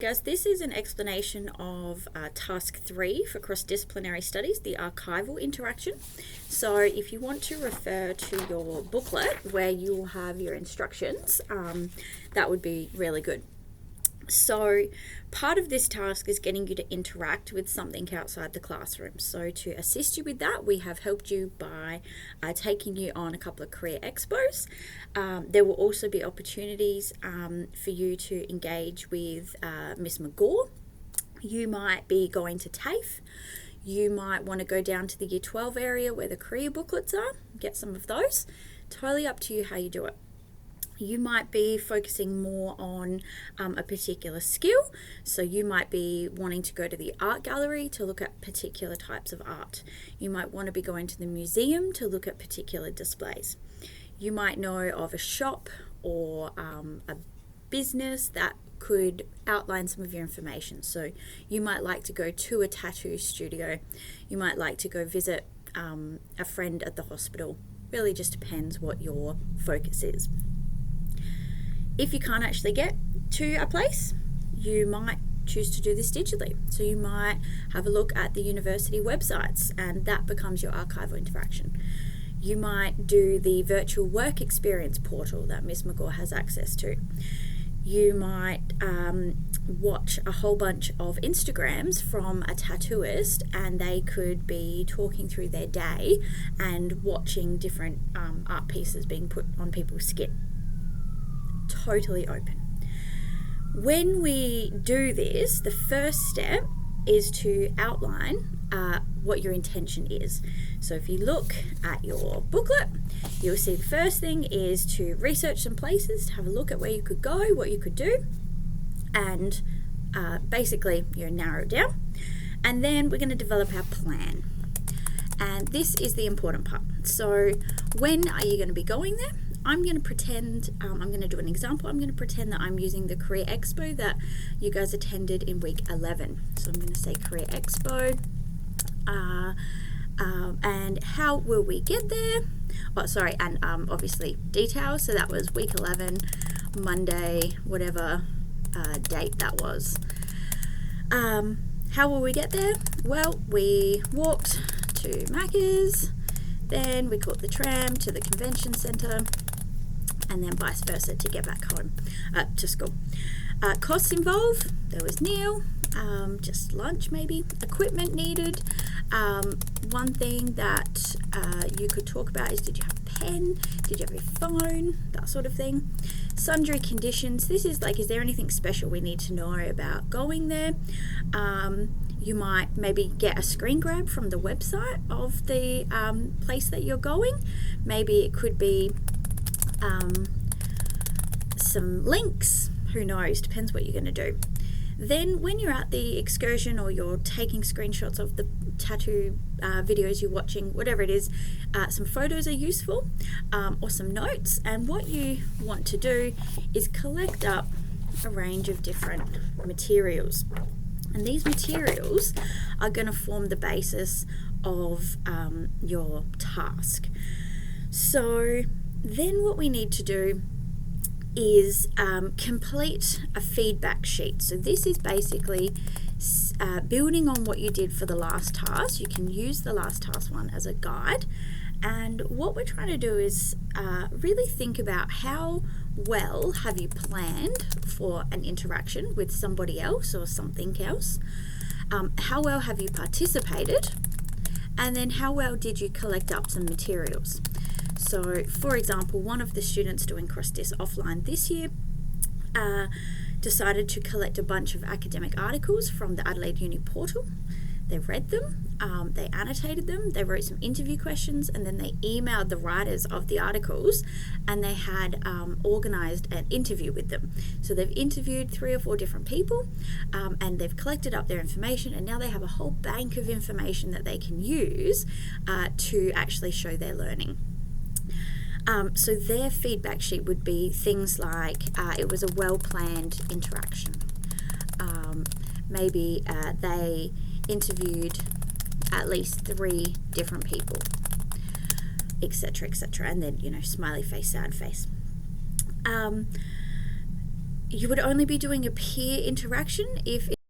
Guys, this is an explanation of task 3 for cross-disciplinary studies, the archival interaction. So if you want to refer to your booklet where you'll have your instructions, that would be really good. So part of this task is getting you to interact with something outside the classroom. So to assist you with that, we have helped you by taking you on a couple of career expos. There will also be opportunities for you to engage with Miss McGaw. You might be going to TAFE. You might want to go down to the Year 12 area where the career booklets are, get some of those. Totally up to you how you do it. You might be focusing more on a particular skill. So you might be wanting to go to the art gallery to look at particular types of art. You might want to be going to the museum to look at particular displays. You might know of a shop or a business that could outline some of your information. So you might like to go to a tattoo studio. You might like to go visit a friend at the hospital. Really just depends what your focus is. If you can't actually get to a place, you might choose to do this digitally. So you might have a look at the university websites and that becomes your archival interaction. You might do the virtual work experience portal that Miss McGaw has access to. You might watch a whole bunch of Instagrams from a tattooist and they could be talking through their day and watching different art pieces being put on people's skin. Totally open. When we do this, the first step is to outline what your intention is. So if you look at your booklet, you'll see the first thing is to research some places, to have a look at where you could go, what you could do, and basically you narrow it down. And then we're going to develop our plan. And this is the important part. So when are you going to be going there? I'm going to pretend, I'm going to do an example. I'm going to pretend that I'm using the Career Expo that you guys attended in week 11. So I'm going to say Career Expo. And how will we get there? Oh, sorry, and obviously details. So that was week 11, Monday, whatever date that was. How will we get there? Well, we walked to Macca's, then we caught the tram to the convention centre, and then vice versa to get back home to school. Costs involved, there was Neil, just lunch maybe, equipment needed. One thing that you could talk about is, did you have a pen? Did you have your phone? That sort of thing. Sundry conditions. This is like, is there anything special we need to know about going there? You might maybe get a screen grab from the website of the place that you're going. Maybe it could be some links. Who knows? Depends what you're going to do. Then when you're at the excursion or you're taking screenshots of the tattoo videos you're watching, whatever it is, some photos are useful or some notes. And what you want to do is collect up a range of different materials. And these materials are going to form the basis of your task. So then what we need to do is complete a feedback sheet. So this is basically building on what you did for the last task. You can use the last task one as a guide. And what we're trying to do is really think about how well have you planned for an interaction with somebody else or something else. How well have you participated? And then how well did you collect up some materials? So, for example, one of the students doing CrossDis offline this year decided to collect a bunch of academic articles from the Adelaide Uni portal. They read them, they annotated them, they wrote some interview questions, and then they emailed the writers of the articles and they had organised an interview with them. So they've interviewed 3 or 4 different people and they've collected up their information, and now they have a whole bank of information that they can use to actually show their learning. So their feedback sheet would be things like it was a well-planned interaction. Maybe they interviewed at least 3 different people, etc., etc. And then, smiley face, sad face. you would only be doing a peer interaction if